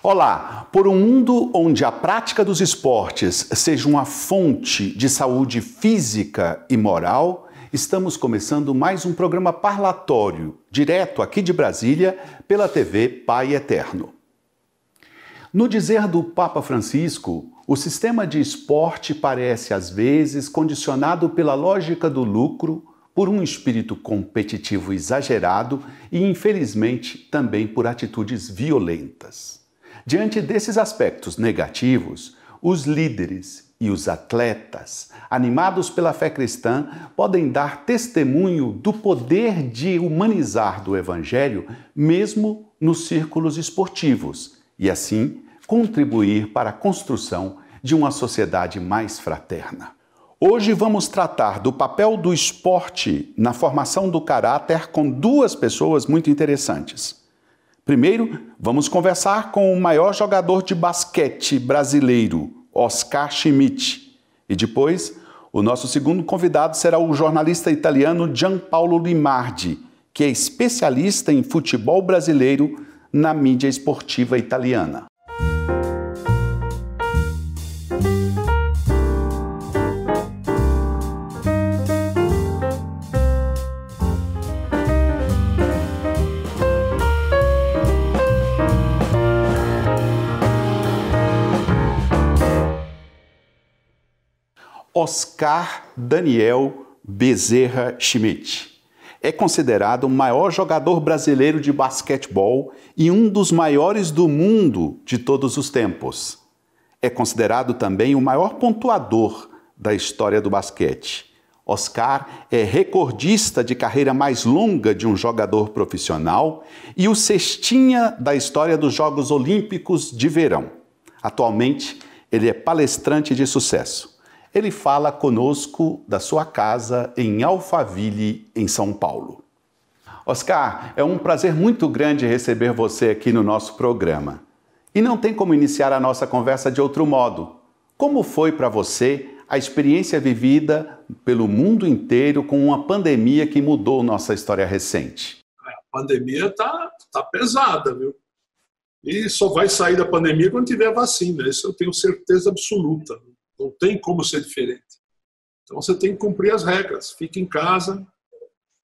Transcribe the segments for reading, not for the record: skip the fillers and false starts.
Olá! Por um mundo onde a prática dos esportes seja uma fonte de saúde física e moral, estamos começando mais um programa parlatório, direto aqui de Brasília, pela TV Pai Eterno. No dizer do Papa Francisco, o sistema de esporte parece às vezes condicionado pela lógica do lucro, por um espírito competitivo exagerado e, infelizmente, também por atitudes violentas. Diante desses aspectos negativos, os líderes e os atletas, animados pela fé cristã, podem dar testemunho do poder de humanizar do Evangelho, mesmo nos círculos esportivos, e assim contribuir para a construção de uma sociedade mais fraterna. Hoje vamos tratar do papel do esporte na formação do caráter com duas pessoas muito interessantes. Primeiro, vamos conversar com o maior jogador de basquete brasileiro, Oscar Schmidt. E depois, o nosso segundo convidado será o jornalista italiano Gianpaolo Limardi, que é especialista em futebol brasileiro na mídia esportiva italiana. Oscar Daniel Bezerra Schmidt é considerado o maior jogador brasileiro de basquetebol e um dos maiores do mundo de todos os tempos. É considerado também o maior pontuador da história do basquete. Oscar é recordista de carreira mais longa de um jogador profissional e o cestinha da história dos Jogos Olímpicos de Verão. Atualmente, ele é palestrante de sucesso. Ele fala conosco da sua casa em Alphaville, em São Paulo. Oscar, é um prazer muito grande receber você aqui no nosso programa. E não tem como iniciar a nossa conversa de outro modo. Como foi para você a experiência vivida pelo mundo inteiro com uma pandemia que mudou nossa história recente? A pandemia tá pesada, viu? E só vai sair da pandemia quando tiver vacina. Isso eu tenho certeza absoluta. Não tem como ser diferente. Então você tem que cumprir as regras. Fica em casa,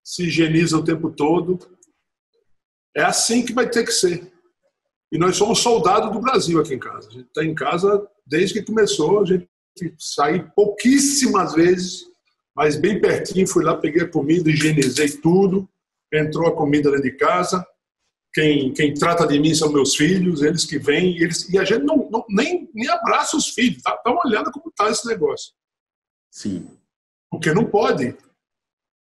se higieniza o tempo todo. É assim que vai ter que ser. E nós somos soldados do Brasil aqui em casa. A gente está em casa desde que começou. A gente saiu pouquíssimas vezes, mas bem pertinho. Fui lá, peguei a comida, higienizei tudo. Entrou a comida dentro de casa. Quem trata de mim são meus filhos, eles que vêm, e a gente nem abraça os filhos, estão olhando como está esse negócio. Sim. Porque não pode.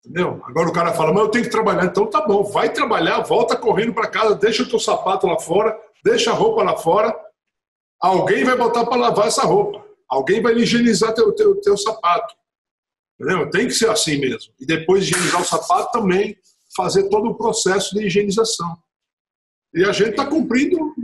Entendeu? Agora o cara fala, mas eu tenho que trabalhar, então tá bom, vai trabalhar, volta correndo para casa, deixa o teu sapato lá fora, deixa a roupa lá fora, alguém vai botar para lavar essa roupa, alguém vai higienizar teu sapato. Entendeu? Tem que ser assim mesmo. E depois de higienizar o sapato também, fazer todo o processo de higienização. E a gente está cumprindo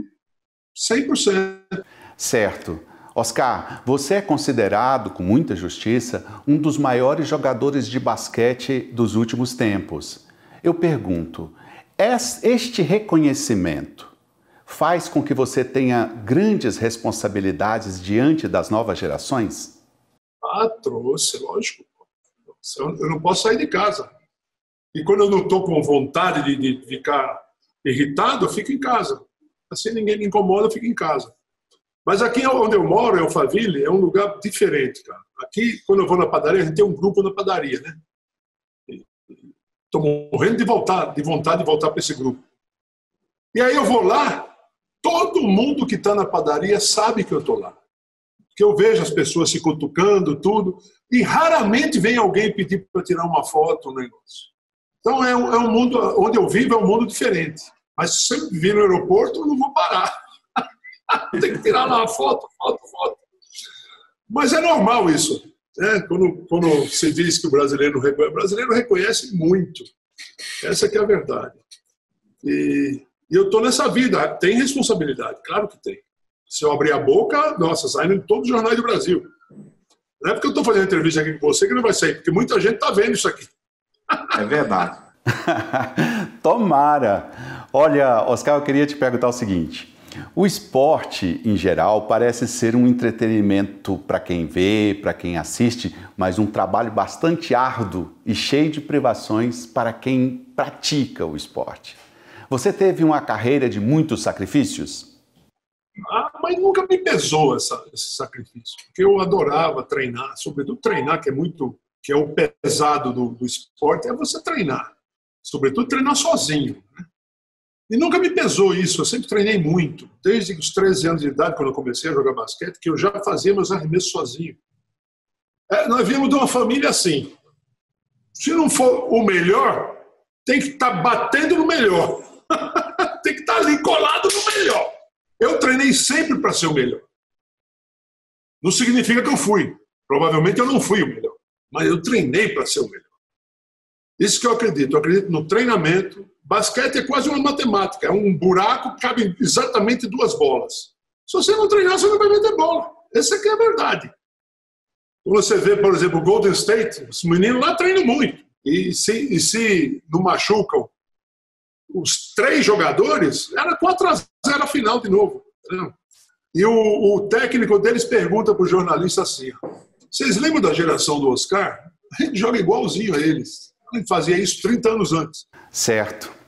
100%. Certo. Oscar, você é considerado, com muita justiça, um dos maiores jogadores de basquete dos últimos tempos. Eu pergunto, este reconhecimento faz com que você tenha grandes responsabilidades diante das novas gerações? Trouxe, lógico. Eu não posso sair de casa. E quando eu não estou com vontade de ficar irritado, eu fico em casa. Assim ninguém me incomoda, eu fico em casa. Mas aqui onde eu moro, em Alphaville, é um lugar diferente, cara. Aqui, quando eu vou na padaria, a gente tem um grupo na padaria, né? Estou morrendo de vontade de voltar para esse grupo. E aí eu vou lá, todo mundo que está na padaria sabe que eu estou lá. Porque eu vejo as pessoas se cutucando, tudo, e raramente vem alguém pedir para tirar uma foto, um negócio. Então é um mundo, onde eu vivo é um mundo diferente. Mas se eu vir no aeroporto, eu não vou parar. Tem que tirar lá uma foto. Mas é normal isso. Né? Quando se diz que o brasileiro reconhece muito. Essa que é a verdade. E eu estou nessa vida. Tem responsabilidade, claro que tem. Se eu abrir a boca, nossa, sai em todos os jornais do Brasil. Não é porque eu estou fazendo entrevista aqui com você que não vai sair, porque muita gente está vendo isso aqui. É verdade. Tomara! Olha, Oscar, eu queria te perguntar o seguinte. O esporte, em geral, parece ser um entretenimento para quem vê, para quem assiste, mas um trabalho bastante árduo e cheio de privações para quem pratica o esporte. Você teve uma carreira de muitos sacrifícios? Mas nunca me pesou esse sacrifício, porque eu adorava treinar, sobretudo treinar, que é o pesado do esporte, é você treinar, sobretudo treinar sozinho, né? E nunca me pesou isso, eu sempre treinei muito, desde os 13 anos de idade, quando eu comecei a jogar basquete, que eu já fazia meus arremessos sozinho. Nós viemos de uma família assim, se não for o melhor, tem que estar batendo no melhor, tem que estar ali colado no melhor. Eu treinei sempre para ser o melhor. Não significa que eu fui, provavelmente eu não fui o melhor, mas eu treinei para ser o melhor. Isso que eu acredito no treinamento. Basquete é quase uma matemática, é um buraco que cabe exatamente 2 bolas. Se você não treinar, você não vai meter bola. Essa aqui é a verdade. Quando você vê, por exemplo, o Golden State, os meninos lá treinam muito. E se não machucam os 3 jogadores, era 4-0 a final de novo. Entendeu? E o técnico deles pergunta para o jornalista assim: vocês lembram da geração do Oscar? A gente joga igualzinho a eles. A gente fazia isso 30 anos antes. Certo.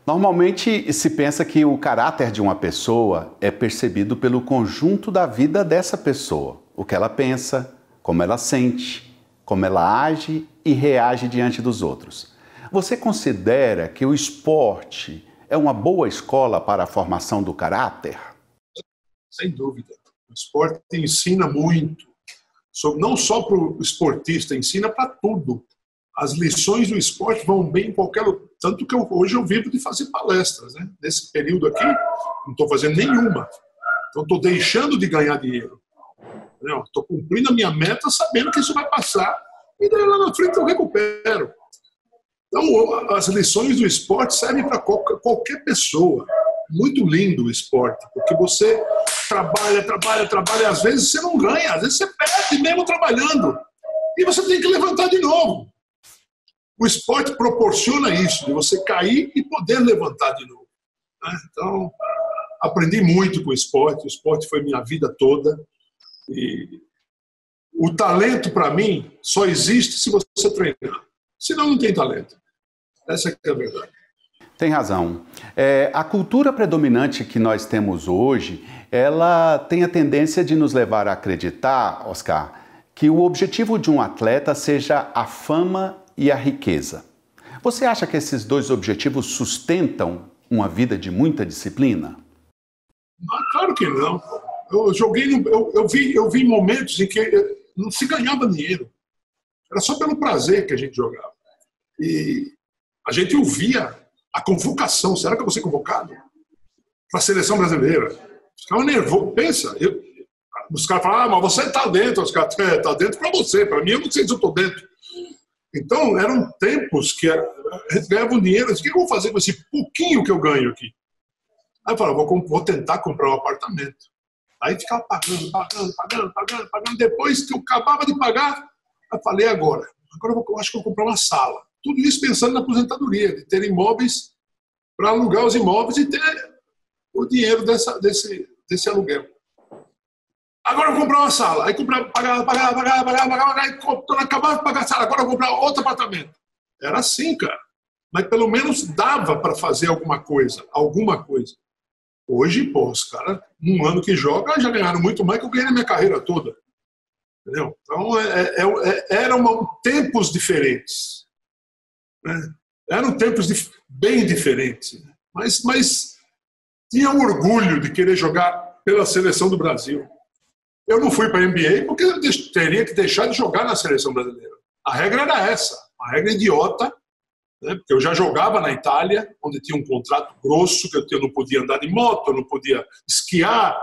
Normalmente se pensa que o caráter de uma pessoa é percebido pelo conjunto da vida dessa pessoa. O que ela pensa, como ela sente, como ela age e reage diante dos outros. Você considera que o esporte é uma boa escola para a formação do caráter? Sem dúvida. O esporte ensina muito. Não só para o esportista, ensina para tudo. As lições do esporte vão bem em qualquer lugar. Tanto que hoje eu vivo de fazer palestras, né? Nesse período aqui, não estou fazendo nenhuma. Então, estou deixando de ganhar dinheiro. Estou cumprindo a minha meta sabendo que isso vai passar. E daí lá na frente eu recupero. Então, as lições do esporte servem para qualquer pessoa. Muito lindo o esporte, porque você trabalha, e às vezes você não ganha, às vezes você perde mesmo trabalhando. E você tem que levantar de novo. O esporte proporciona isso, de você cair e poder levantar de novo. Então, aprendi muito com o esporte foi minha vida toda. E o talento, para mim, só existe se você treinar. Senão, não tem talento. Essa é a verdade. Tem razão. A cultura predominante que nós temos hoje, ela tem a tendência de nos levar a acreditar, Oscar, que o objetivo de um atleta seja a fama e a riqueza. Você acha que esses 2 objetivos sustentam uma vida de muita disciplina? Claro que não. Eu vi momentos em que não se ganhava dinheiro. Era só pelo prazer que a gente jogava. E a gente ouvia a convocação. Será que eu vou ser convocado para a seleção brasileira? Ficava nervoso. Pensa, os caras falavam, mas você está dentro. Os caras, está dentro para você. Para mim, eu não sei se eu estou dentro. Então, eram tempos que a gente ganhava um dinheiro. O que eu vou fazer com esse pouquinho que eu ganho aqui? Aí eu falava, vou tentar comprar um apartamento. Aí ficava pagando. Depois que eu acabava de pagar, eu falei, agora eu acho que eu vou comprar uma sala. Tudo isso pensando na aposentadoria, de ter imóveis para alugar os imóveis e ter o dinheiro desse aluguel. Agora eu vou comprar uma sala. Aí pagava. Aí quando acabava de pagar a sala, agora eu vou comprar outro apartamento. Era assim, cara. Mas pelo menos dava para fazer alguma coisa. Hoje, os caras, num ano que joga, já ganharam muito mais que eu ganhei na minha carreira toda. Entendeu? Então, eram tempos diferentes. Né? Eram tempos bem diferentes. Né? Mas tinha um orgulho de querer jogar pela seleção do Brasil. Eu não fui para a NBA porque eu teria que deixar de jogar na seleção brasileira. A regra era essa, uma regra idiota, né? Porque eu já jogava na Itália, onde tinha um contrato grosso, que eu não podia andar de moto, eu não podia esquiar.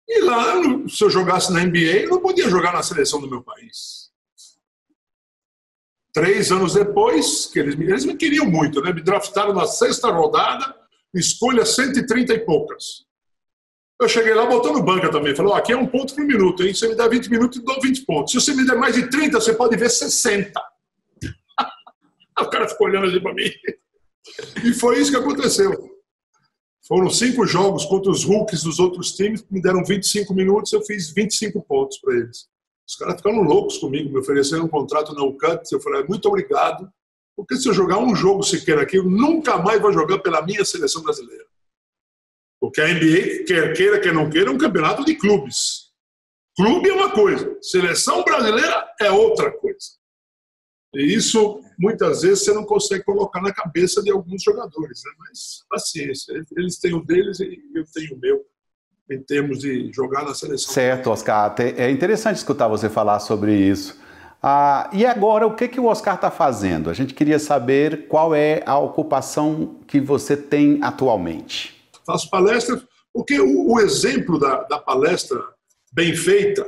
E lá, se eu jogasse na NBA, eu não podia jogar na seleção do meu país. 3 anos depois, que eles me queriam muito, né? Me draftaram na 6ª rodada, escolha 130 e poucas. Eu cheguei lá botando banca também. Falei, aqui é 1 ponto por minuto, hein? Se você me der 20 minutos, eu dou 20 pontos. Se você me der mais de 30, você pode ver 60. O cara ficou olhando ali para mim. E foi isso que aconteceu. Foram 5 jogos contra os rookies dos outros times, me deram 25 minutos, eu fiz 25 pontos para eles. Os caras ficaram loucos comigo, me ofereceram um contrato no cut, eu falei, muito obrigado, porque se eu jogar um jogo sequer aqui, eu nunca mais vou jogar pela minha seleção brasileira. Porque a NBA, quer queira, quer não queira, é um campeonato de clubes. Clube é uma coisa, seleção brasileira é outra coisa. E isso, muitas vezes, você não consegue colocar na cabeça de alguns jogadores, né? Mas, paciência, eles têm o deles e eu tenho o meu, em termos de jogar na seleção. Certo, Oscar. É interessante escutar você falar sobre isso. E agora, o que o Oscar está fazendo? A gente queria saber qual é a ocupação que você tem atualmente. Faço palestras, porque o exemplo da palestra bem feita,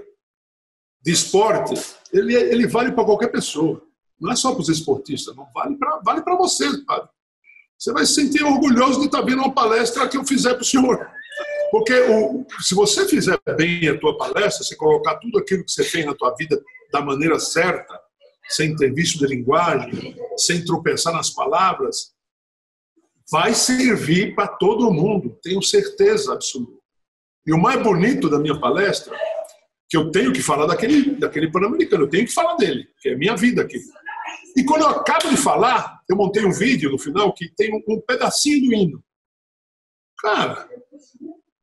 de esporte, ele vale para qualquer pessoa. Não é só para os esportistas, não vale para você, sabe? Você vai se sentir orgulhoso de estar vendo uma palestra que eu fizer para o senhor. Porque se você fizer bem a tua palestra, você colocar tudo aquilo que você fez na tua vida da maneira certa, sem ter vício de linguagem, sem tropeçar nas palavras, vai servir para todo mundo, tenho certeza absoluta. E o mais bonito da minha palestra, que eu tenho que falar daquele Pan-Americano, eu tenho que falar dele, que é minha vida aqui. E quando eu acabo de falar, eu montei um vídeo no final que tem um pedacinho do hino. Cara,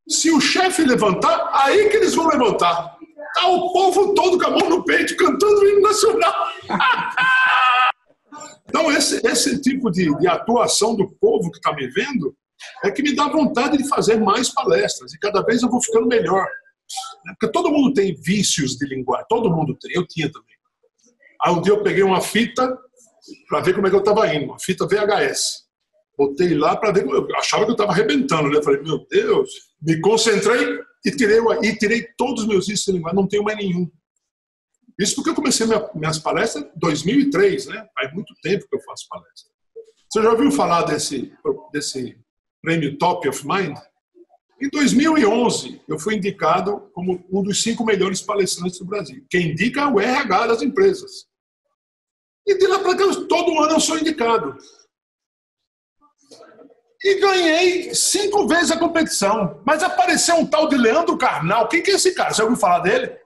se o chefe levantar, aí que eles vão levantar. Tá o povo todo com a mão no peito cantando o hino nacional. Então esse tipo de atuação do povo que está me vendo é que me dá vontade de fazer mais palestras. E cada vez eu vou ficando melhor. Porque todo mundo tem vícios de linguagem. Todo mundo tem. Eu tinha também. Aí um dia eu peguei uma fita para ver como é que eu estava indo. Uma fita VHS. Botei lá para ver. Eu achava que eu estava arrebentando, né? Falei, meu Deus. Me concentrei e tirei todos os meus vícios de linguagem. Não tenho mais nenhum. Isso porque eu comecei minhas palestras em 2003, né? Faz muito tempo que eu faço palestra. Você já ouviu falar desse prêmio Top of Mind? Em 2011, eu fui indicado como um dos 5 melhores palestrantes do Brasil. Quem indica é o RH das empresas. E de lá para cá, todo ano eu sou indicado. E ganhei 5 vezes a competição. Mas apareceu um tal de Leandro Carnal. Quem que é esse cara? Você ouviu falar dele?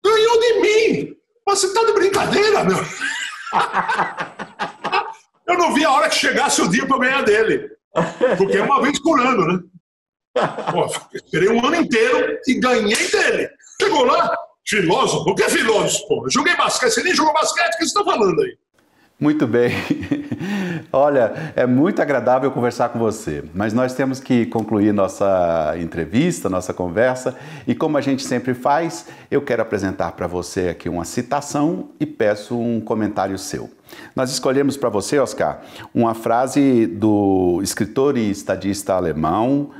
Ganhou de mim! Mas você tá de brincadeira, meu? Eu não vi a hora que chegasse o dia para eu ganhar dele. Porque é uma vez por ano, né? Pô, esperei um ano inteiro e ganhei dele. Chegou lá, filósofo. O que é filósofo? Pô? Eu joguei basquete. Você nem jogou basquete? O que você está falando aí? Muito bem. Olha, é muito agradável conversar com você, mas nós temos que concluir nossa entrevista, nossa conversa, e como a gente sempre faz, eu quero apresentar para você aqui uma citação e peço um comentário seu. Nós escolhemos para você, Oscar, uma frase do escritor e estadista alemão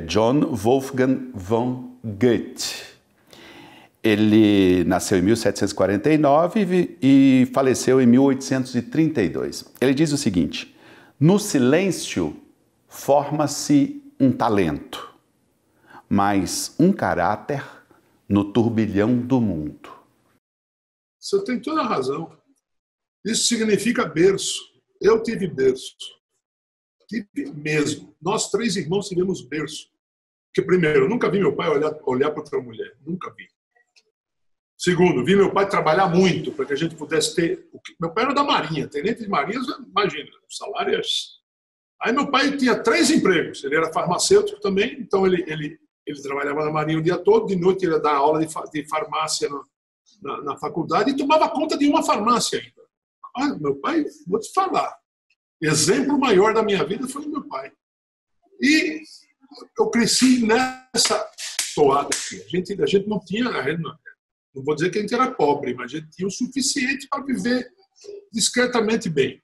John Wolfgang von Goethe. Ele nasceu em 1749 e faleceu em 1832. Ele diz o seguinte: no silêncio forma-se um talento, mas um caráter no turbilhão do mundo. Você tem toda a razão. Isso significa berço. Eu tive berço. Tive mesmo. Nós 3 irmãos tivemos berço. Porque, primeiro, eu nunca vi meu pai olhar para outra mulher. Nunca vi. Segundo, vi meu pai trabalhar muito para que a gente pudesse ter... Meu pai era da Marinha, tenente de Marinha, imagina, o salário é... Aí meu pai tinha 3 empregos, ele era farmacêutico também, então ele trabalhava na Marinha o dia todo, de noite ele ia dar aula de farmácia na faculdade e tomava conta de uma farmácia ainda. Meu pai, vou te falar, exemplo maior da minha vida foi o meu pai. E eu cresci nessa toada aqui. A gente não tinha... Não vou dizer que a gente era pobre, mas a gente tinha o suficiente para viver discretamente bem.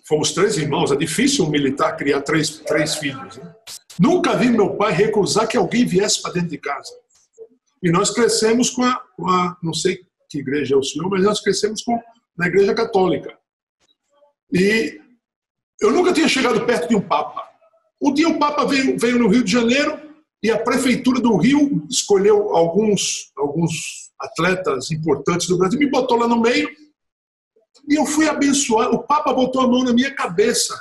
Fomos 3 irmãos, é difícil um militar criar 3 filhos. Né? Nunca vi meu pai recusar que alguém viesse para dentro de casa. E nós crescemos com a não sei que igreja é o senhor, mas nós crescemos na igreja católica. E eu nunca tinha chegado perto de um papa. Um dia o papa veio no Rio de Janeiro, e a prefeitura do Rio escolheu alguns atletas importantes do Brasil, me botou lá no meio e eu fui abençoado. O Papa botou a mão na minha cabeça.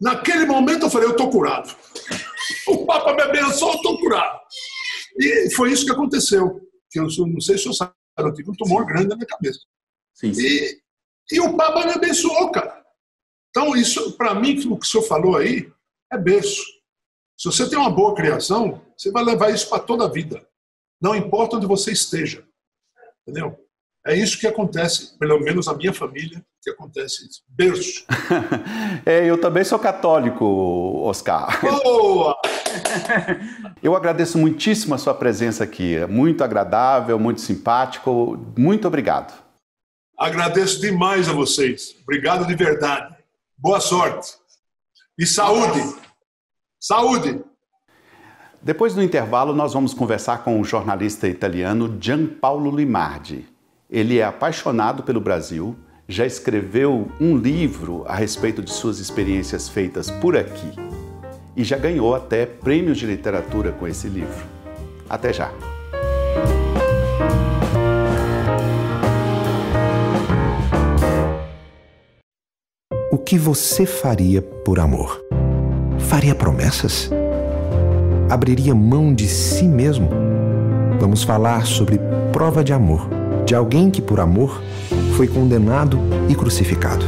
Naquele momento eu falei, eu estou curado. O Papa me abençoou, eu estou curado. E foi isso que aconteceu. Que eu não sei se eu sabe, eu tive um tumor grande na minha cabeça. Sim, sim. E o Papa me abençoou, cara. Então, isso, para mim, o que o senhor falou aí, é berço. Se você tem uma boa criação, você vai levar isso para toda a vida. Não importa onde você esteja. Entendeu? É isso que acontece, pelo menos na minha família, que acontece isso. Berço. Eu também sou católico, Oscar. Boa! Eu agradeço muitíssimo a sua presença aqui. É muito agradável, muito simpático. Muito obrigado. Agradeço demais a vocês. Obrigado de verdade. Boa sorte. E saúde. Saúde. Depois do intervalo, nós vamos conversar com o jornalista italiano Giampaolo Limardi. Ele é apaixonado pelo Brasil, já escreveu um livro a respeito de suas experiências feitas por aqui e já ganhou até prêmios de literatura com esse livro. Até já! O que você faria por amor? Faria promessas? Abriria mão de si mesmo? Vamos falar sobre prova de amor, de alguém que por amor foi condenado e crucificado,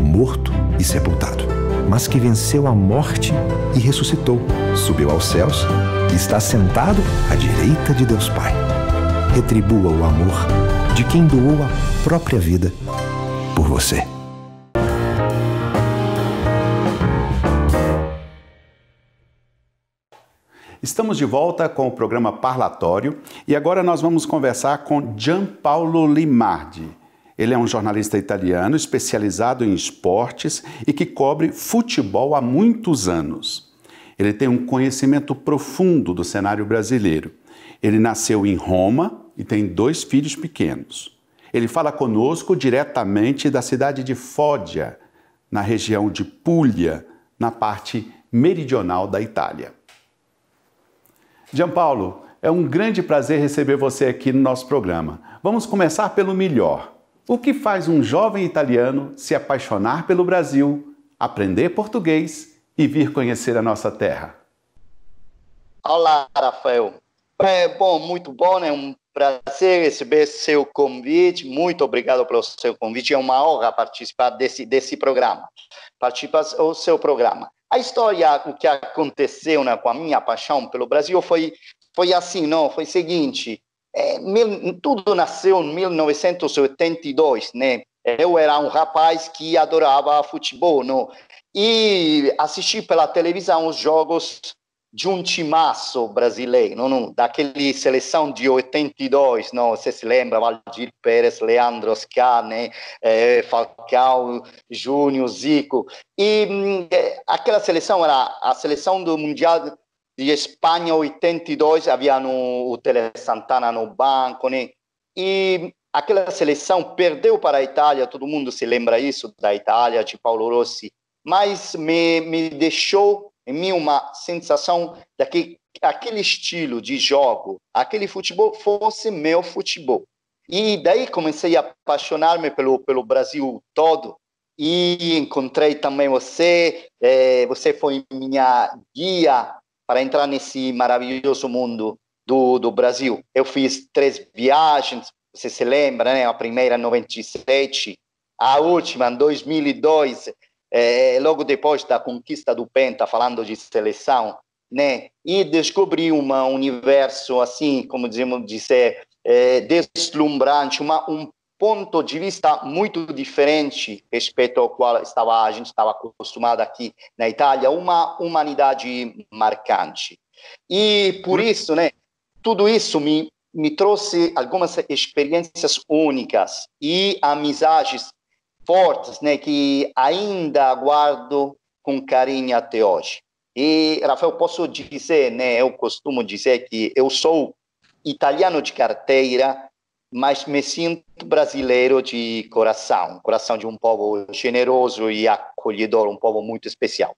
morto e sepultado, mas que venceu a morte e ressuscitou, subiu aos céus e está sentado à direita de Deus Pai. Retribua o amor de quem doou a própria vida por você. Estamos de volta com o programa Parlatório e agora nós vamos conversar com Giampaolo Limardi. Ele é um jornalista italiano especializado em esportes e que cobre futebol há muitos anos. Ele tem um conhecimento profundo do cenário brasileiro. Ele nasceu em Roma e tem 2 filhos pequenos. Ele fala conosco diretamente da cidade de Foggia, na região de Puglia, na parte meridional da Itália. Giampaolo, é um grande prazer receber você aqui no nosso programa. Vamos começar pelo melhor. O que faz um jovem italiano se apaixonar pelo Brasil, aprender português e vir conhecer a nossa terra? Olá, Rafael. Muito bom, é um prazer receber seu convite. Muito obrigado pelo seu convite. É uma honra participar desse programa. Participar do seu programa. A história, o que aconteceu, né, com a minha paixão pelo Brasil foi assim, não? Foi o seguinte, tudo nasceu em 1982, né? Eu era um rapaz que adorava futebol, não? E assisti pela televisão os jogos de um timaço brasileiro, não? Daquele seleção de 82, não? Você se lembra, Valdir Pérez, Leandro Oscar, né? Falcao, Júnior, Zico. E aquela seleção era a seleção do Mundial de Espanha 82, havia o Tele Santana no banco, né? E aquela seleção perdeu para a Itália, todo mundo se lembra isso, da Itália, de Paolo Rossi, mas me deixou em mim uma sensação de que aquele estilo de jogo, aquele futebol fosse meu futebol. E daí comecei a apaixonar-me pelo Brasil todo e encontrei também você. Você foi minha guia para entrar nesse maravilhoso mundo do Brasil. Eu fiz 3 viagens, você se lembra, né? A primeira em 97, a última em 2002, logo depois da conquista do Penta, falando de seleção, né? E descobri um universo, assim, como dizemos dizer, deslumbrante, um ponto de vista muito diferente respeito ao qual a gente estava acostumado aqui na Itália, uma humanidade marcante. E por isso, né, tudo isso me trouxe algumas experiências únicas e amizades fortes, né, que ainda guardo com carinho até hoje. E, Rafael, posso dizer, né, eu costumo dizer que eu sou italiano de carteira, mas me sinto brasileiro de coração de um povo generoso e acolhedor, um povo muito especial.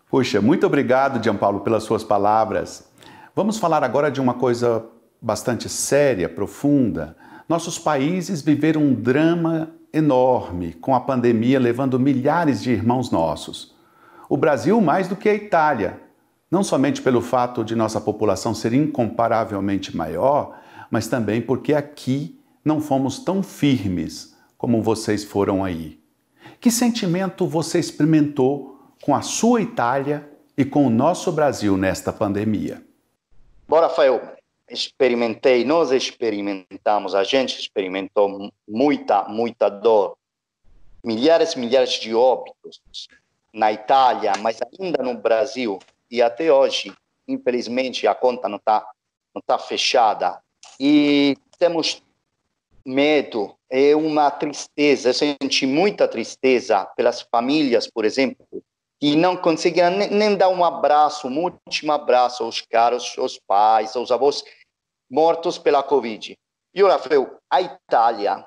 Puxa, muito obrigado, Giampaolo, pelas suas palavras. Vamos falar agora de uma coisa bastante séria, profunda. Nossos países viveram um drama enorme com a pandemia, levando milhares de irmãos nossos. O Brasil mais do que a Itália, não somente pelo fato de nossa população ser incomparavelmente maior, mas também porque aqui não fomos tão firmes como vocês foram aí. Que sentimento você experimentou com a sua Itália e com o nosso Brasil nesta pandemia? Bom, Rafael, nós experimentamos, a gente experimentou muita dor, milhares de óbitos na Itália, mas ainda no Brasil, e até hoje, infelizmente, a conta não tá fechada. E temos medo, é uma tristeza, eu senti muita tristeza pelas famílias, por exemplo, que não conseguiram nem dar um abraço, um último abraço aos caros, aos pais, aos avós mortos pela Covid. E, Rafael, a Itália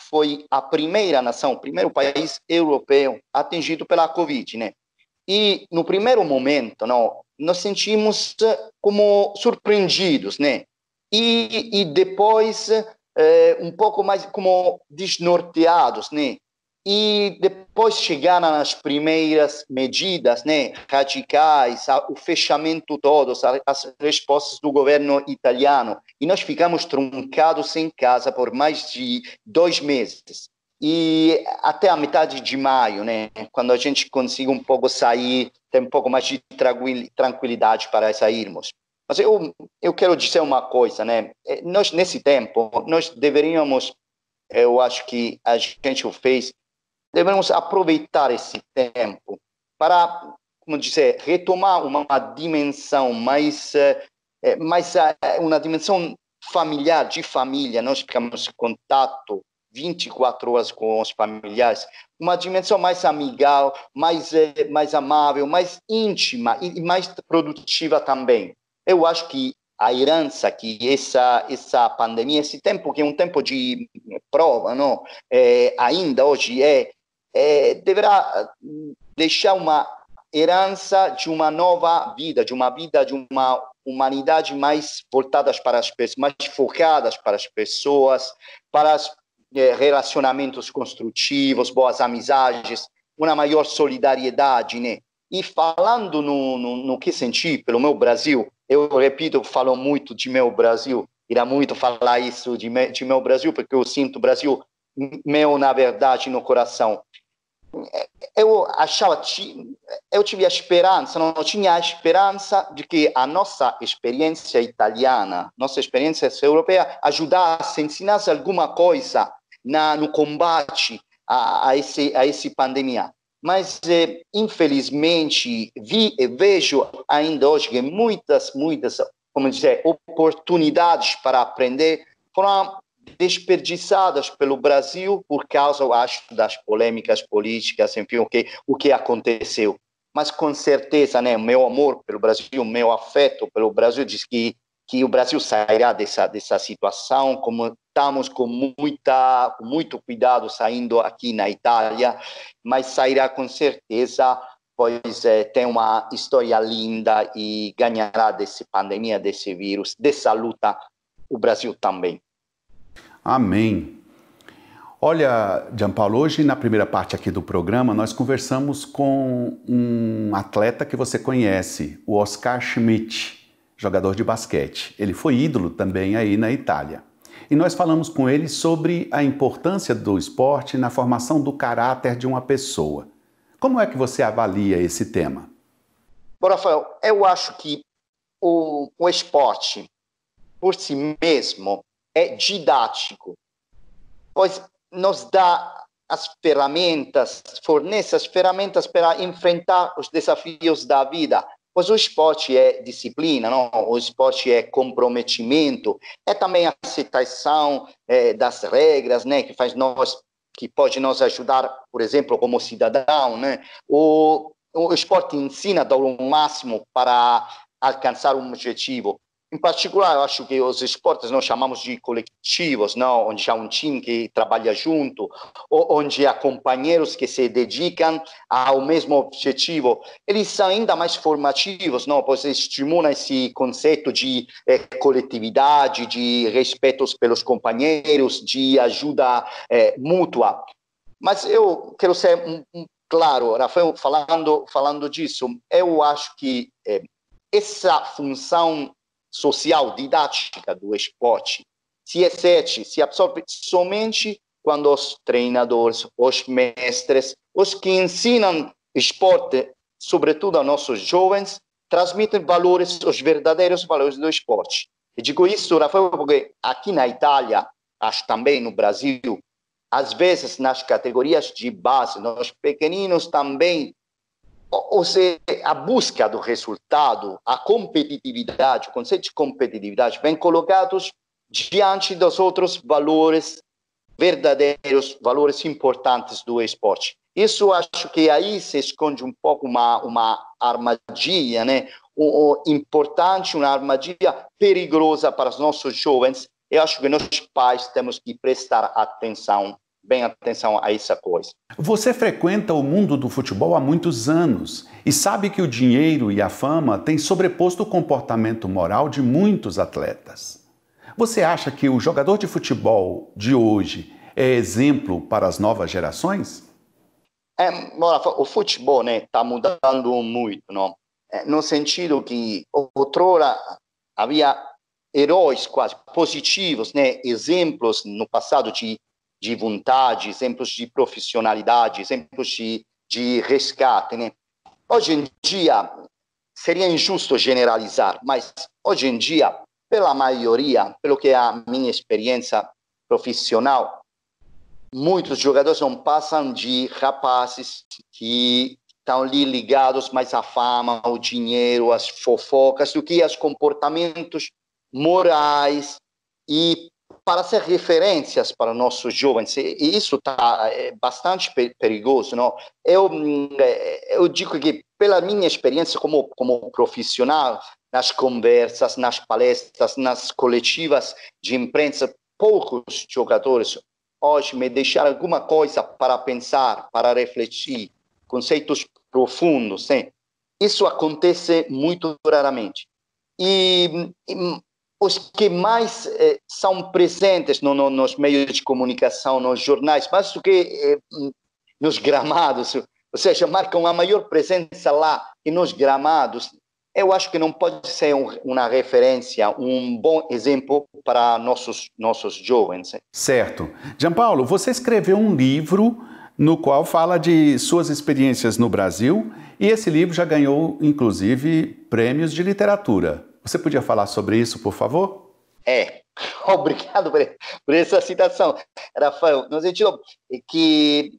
foi a primeira nação, o primeiro país europeu atingido pela Covid, né? E no primeiro momento, não, nos sentimos como surpreendidos, né? E depois um pouco mais como desnorteados, né? E depois chegaram as primeiras medidas, né, radicais, o fechamento todo, as respostas do governo italiano. E nós ficamos truncados em casa por mais de 2 meses. E até a metade de maio, né, quando a gente conseguiu um pouco sair, tem um pouco mais de tranquilidade para sairmos. Mas eu quero dizer uma coisa, né? Nós, nesse tempo, nós deveríamos, eu acho que a gente o fez, devemos aproveitar esse tempo para, como dizer, retomar uma dimensão mais uma dimensão familiar, de família. Nós ficamos em contato 24 horas com os familiares, uma dimensão mais amigável, mais amável, mais íntima e mais produtiva também. Eu acho que a herança que essa pandemia, esse tempo que é um tempo de prova, não? Ainda hoje deverá deixar uma herança de uma nova vida, de uma humanidade mais voltadas para as pessoas, mais focadas para as pessoas, para os relacionamentos construtivos, boas amizades, uma maior solidariedade, né? E falando no que senti pelo meu Brasil, eu repito, falo muito de meu Brasil, irá muito falar isso de meu Brasil, porque eu sinto o Brasil meu, na verdade, no coração. Eu tive a esperança, não tinha a esperança de que a nossa experiência italiana, nossa experiência europeia, ajudasse, ensinasse alguma coisa no combate a esse pandemia. Mas, infelizmente, vejo ainda hoje que muitas, como dizer, oportunidades para aprender foram desperdiçadas pelo Brasil por causa, eu acho, das polêmicas políticas, enfim, o que aconteceu. Mas, com certeza, né, meu amor pelo Brasil, meu afeto pelo Brasil diz que o Brasil sairá dessa situação, como estamos com muito cuidado saindo aqui na Itália, mas sairá com certeza, pois tem uma história linda e ganhará dessa pandemia, desse vírus, dessa luta, o Brasil também. Amém. Olha, Gianpaolo, hoje na primeira parte aqui do programa nós conversamos com um atleta que você conhece, o Oscar Schmidt, jogador de basquete. Ele foi ídolo também aí na Itália. E nós falamos com ele sobre a importância do esporte na formação do caráter de uma pessoa. Como é que você avalia esse tema? Bom, Rafael, eu acho que o esporte, por si mesmo, é didático, pois nos dá as ferramentas, fornece as ferramentas para enfrentar os desafios da vida. Pois o esporte é disciplina, não? O esporte é comprometimento, é também a aceitação das regras, né? Que pode nos ajudar, por exemplo, como cidadão, né? O esporte ensina a dar o máximo para alcançar um objetivo. Em particular, eu acho que os esportes nós chamamos de coletivos, não? Onde há um time que trabalha junto, onde há companheiros que se dedicam ao mesmo objetivo. Eles são ainda mais formativos, não? Pois estimulam esse conceito de coletividade, de respeito pelos companheiros, de ajuda mútua. Mas eu quero ser um claro, Rafael, falando disso, eu acho que essa função social, didática do esporte se exerce, se absorve somente quando os treinadores, os mestres, os que ensinam esporte, sobretudo a nossos jovens, transmitem valores, os verdadeiros valores do esporte. E digo isso, Rafael, porque aqui na Itália, acho também no Brasil, às vezes nas categorias de base, nos pequeninos também, ou seja, a busca do resultado, a competitividade, o conceito de competitividade, vem colocados diante dos outros valores verdadeiros, valores importantes do esporte. Isso acho que aí se esconde um pouco uma armadilha, né? Importante, uma armadilha perigosa para os nossos jovens. Eu acho que nós pais temos que prestar atenção, bem atenção a essa coisa. Você frequenta o mundo do futebol há muitos anos e sabe que o dinheiro e a fama têm sobreposto o comportamento moral de muitos atletas. Você acha que o jogador de futebol de hoje é exemplo para as novas gerações? O futebol, né, está mudando muito, não? No sentido que outrora havia heróis quase positivos, né, exemplos no passado de vontade, exemplos de profissionalidade, exemplos de resgate, né? Hoje em dia, seria injusto generalizar, mas hoje em dia, pela maioria, pelo que é a minha experiência profissional, muitos jogadores não passam de rapazes que estão ali ligados mais à fama, ao dinheiro, às fofocas, do que aos comportamentos morais e para ser referências para nossos jovens. E isso está bastante perigoso, não? Eu digo que, pela minha experiência como profissional, nas conversas, nas palestras, nas coletivas de imprensa, poucos jogadores hoje me deixaram alguma coisa para pensar, para refletir, conceitos profundos, né? Isso acontece muito raramente. E os que mais são presentes nos meios de comunicação, nos jornais, mais do que nos gramados, ou seja, marcam a maior presença lá e nos gramados, eu acho que não pode ser uma referência, um bom exemplo para nossos jovens. Certo. Gianpaolo, você escreveu um livro no qual fala de suas experiências no Brasil e esse livro já ganhou, inclusive, prêmios de literatura. Você podia falar sobre isso, por favor? Obrigado por essa citação, Rafael. No sentido que,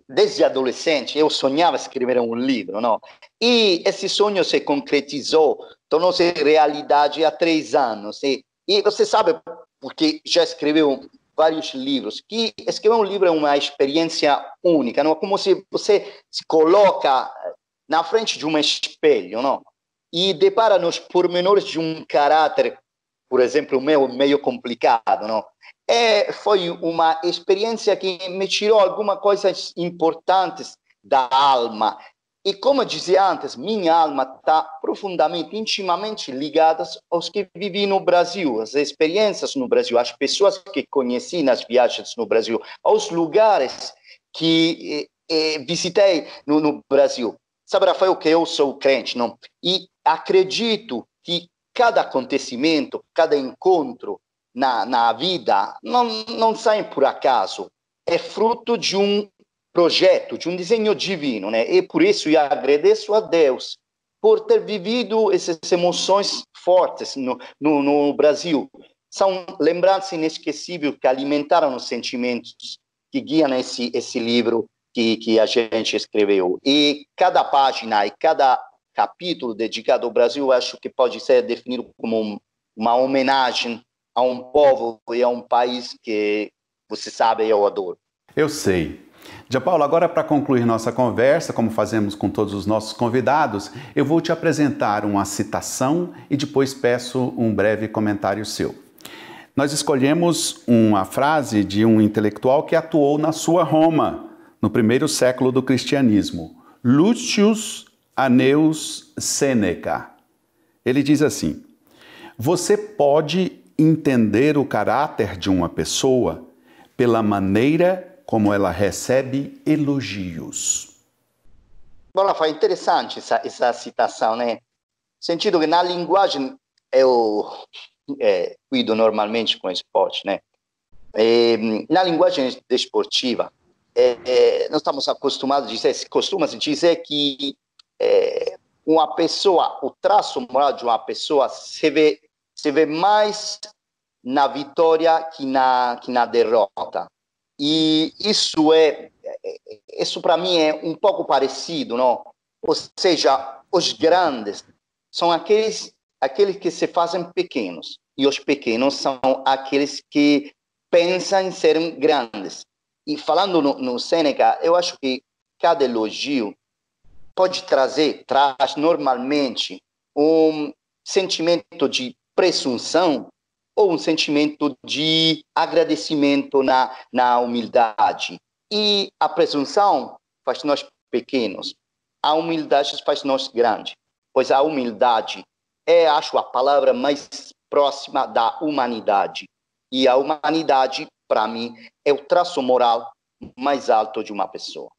desde adolescente, eu sonhava escrever um livro, não? E esse sonho se concretizou, tornou-se realidade há 3 anos. E você sabe, porque já escreveu vários livros, que escrever um livro é uma experiência única, não? Como se você se coloca na frente de um espelho, não? E depara nos pormenores de um caráter, por exemplo, meio complicado, não? Foi uma experiência que me tirou algumas coisas importantes da alma. E como eu dizia antes, minha alma está profundamente, intimamente ligada aos que vivi no Brasil, às experiências no Brasil, às pessoas que conheci nas viagens no Brasil, aos lugares que visitei no Brasil. Sabe, Rafael, que eu sou crente, não? E acredito que cada acontecimento, cada encontro na vida não sai por acaso. É fruto de um projeto, de um desenho divino, né? E por isso eu agradeço a Deus por ter vivido essas emoções fortes no Brasil. São lembranças inesquecíveis que alimentaram os sentimentos que guiam esse livro que a gente escreveu. E cada página e cada capítulo dedicado ao Brasil, acho que pode ser definido como uma homenagem a um povo e a um país que, você sabe, eu adoro. Eu sei. Gianpaolo, agora para concluir nossa conversa, como fazemos com todos os nossos convidados, eu vou te apresentar uma citação e depois peço um breve comentário seu. Nós escolhemos uma frase de um intelectual que atuou na sua Roma, no primeiro século do cristianismo, Lucius Annaeus Seneca. Ele diz assim: você pode entender o caráter de uma pessoa pela maneira como ela recebe elogios. Bom, Rafa, é interessante essa citação, né? No sentido que na linguagem, eu cuido normalmente com esporte, né? Na linguagem desportiva, nós estamos acostumados a dizer, costuma-se dizer que uma pessoa, o traço moral de uma pessoa se vê mais na vitória que na derrota. E isso para mim é um pouco parecido, não? Ou seja, os grandes são aqueles que se fazem pequenos, e os pequenos são aqueles que pensam em serem grandes. E falando no Sêneca, eu acho que cada elogio traz normalmente um sentimento de presunção ou um sentimento de agradecimento na humildade. E a presunção faz nós pequenos, a humildade faz nós grandes, pois a humildade acho, a palavra mais próxima da humanidade. E a humanidade, para mim, é o traço moral mais alto de uma pessoa.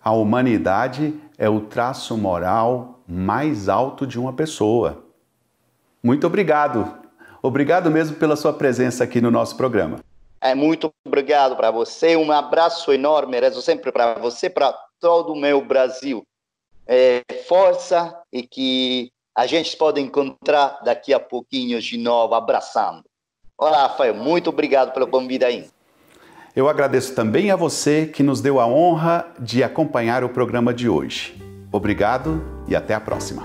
A humanidade é o traço moral mais alto de uma pessoa. Muito obrigado. Obrigado mesmo pela sua presença aqui no nosso programa. Muito obrigado para você. Um abraço enorme. Rezo sempre para você, para todo o meu Brasil. Força e que a gente pode encontrar daqui a pouquinho de novo, abraçando. Olá, Rafael. Muito obrigado pelo convite aí. Eu agradeço também a você que nos deu a honra de acompanhar o programa de hoje. Obrigado e até a próxima.